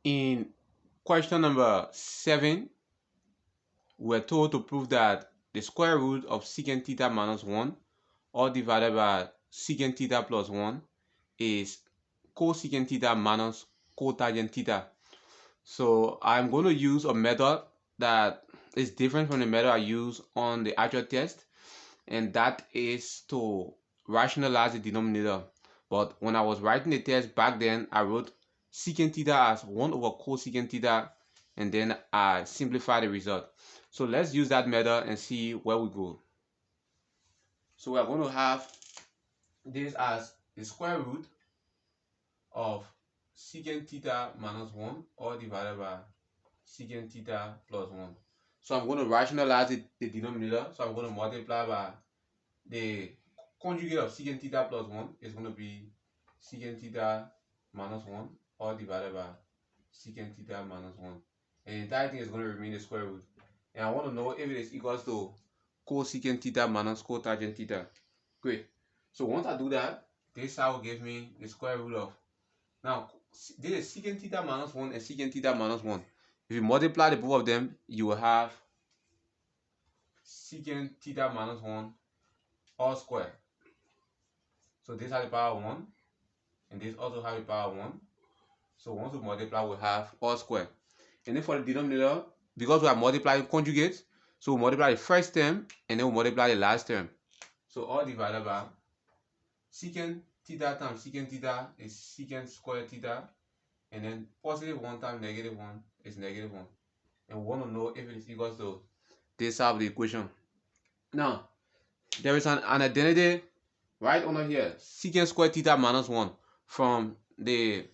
In question number 7, we're told to prove that the square root of secant theta minus 1 all divided by secant theta plus 1 is cosecant theta minus cotangent theta. So I'm going to use a method that is different from the method I use on the actual test, and that is to rationalize the denominator. But when I was writing the test back then, I wrote secant theta as 1 over cosecant theta, and then I simplified the result. So let's use that method and see where we go. So we are going to have this as the square root of secant theta minus 1 all divided by secant theta plus 1. So I'm going to rationalize the denominator. So I'm going to multiply by the conjugate of secant theta plus 1 is going to be secant theta minus 1 all divided by secant theta minus 1. And the entire thing is going to remain the square root. And I want to know if it is equals to cosecant theta minus cotangent theta. Great. So once I do that, this side will give me the square root of. Now, this is secant theta minus 1 and secant theta minus 1. If you multiply the both of them, you will have secant theta minus 1 all square. So this has the power 1, and this also has the power 1. So once we multiply, we have all square. And then for the denominator, because we are multiplying conjugates, so we multiply the first term, and then we multiply the last term. So all divided by secant theta times secant theta is secant square theta, and then positive 1 times negative 1 is negative 1. And we want to know if it is equals to this side of the equation. Now, there is an identity right under here, secant square theta minus 1 from the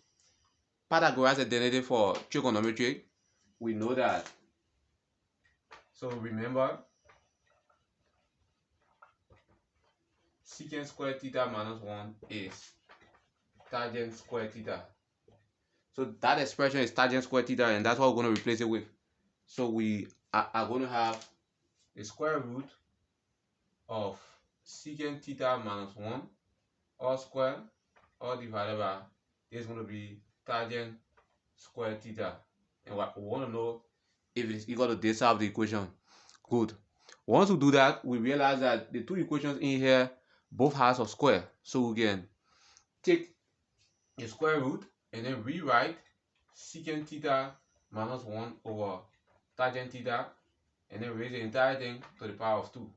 Pythagoras identity for trigonometry. We know that. So remember, secant square theta minus 1 is tangent square theta. So that expression is tangent square theta, and that's what we're going to replace it with. So we are going to have the square root of secant theta minus 1 all square all divided by, this is going to be tangent square theta. And we want to know if it is equal to this side of the equation. Good. Once we do that, we realize that the two equations in here both has a square. So we can take the square root and then rewrite secant theta minus 1 over tangent theta, and then raise the entire thing to the power of 2.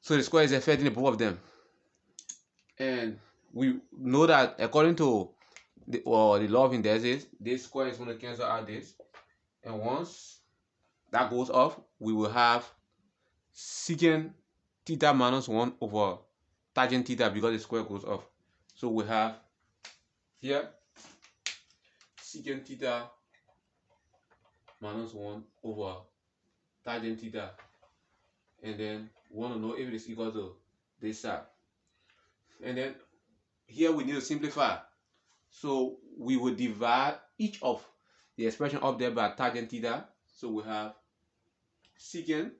So the square is affecting the both of them. And we know that according to the law of indices, this square is going to cancel out this. And once that goes off, we will have secant theta minus 1 over tangent theta because the square goes off. So we have here secant theta minus 1 over tangent theta. And then we want to know if it is equal to this side. And then here we need to simplify. So we will divide each of the expression up there by tangent theta. So we have secant,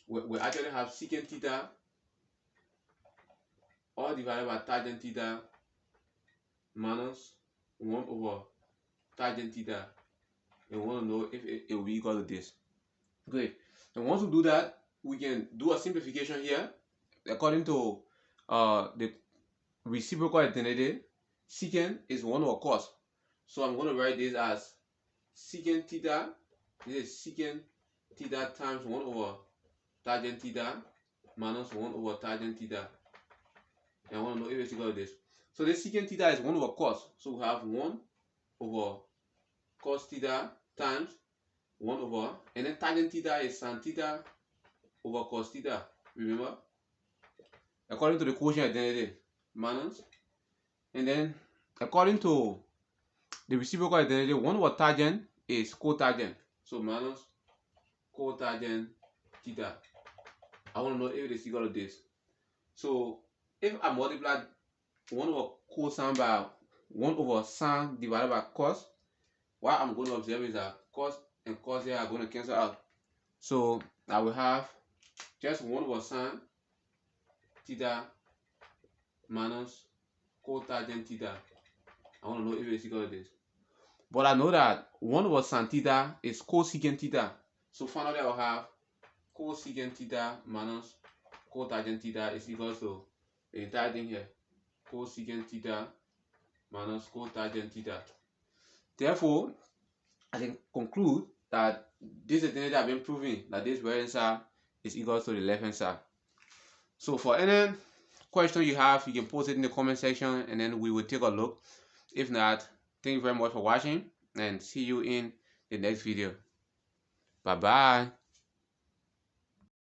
we actually have secant theta all divided by tangent theta minus 1 over tangent theta. And we want to know if it will be equal to this. Great. And once we do that, we can do a simplification here. According to the reciprocal identity, secant is 1 over cos. So I'm going to write this as secant theta. This is secant theta times 1 over tangent theta minus 1 over tangent theta. And I want to know if it's equal to this. So this secant theta is 1 over cos. So we have 1 over cos theta times 1 over, and then tangent theta is sin theta over cos theta. Remember? According to the quotient identity, minus. And then according to the reciprocal identity, 1 over tangent is cotangent. So minus cotangent theta. I want to know if it is equal to this. So if I multiply 1 over cosine by 1 over sine divided by cos, what I'm going to observe is that cos and cos here are going to cancel out. So I will have just 1 over sine theta minus cotangent theta. I want to know if it is equal to this. But I know that 1 over sin theta is cosecant theta. So finally I'll have cosecant theta minus cotangent theta is equals to the entire thing here. Cosecant theta minus cotangent theta. Therefore, I can conclude that this is the thing that I've been proving, that this right hand side is equal to the left hand side. So for any question you have, you can post it in the comment section and then we will take a look. If not, thank you very much for watching and see you in the next video. Bye bye.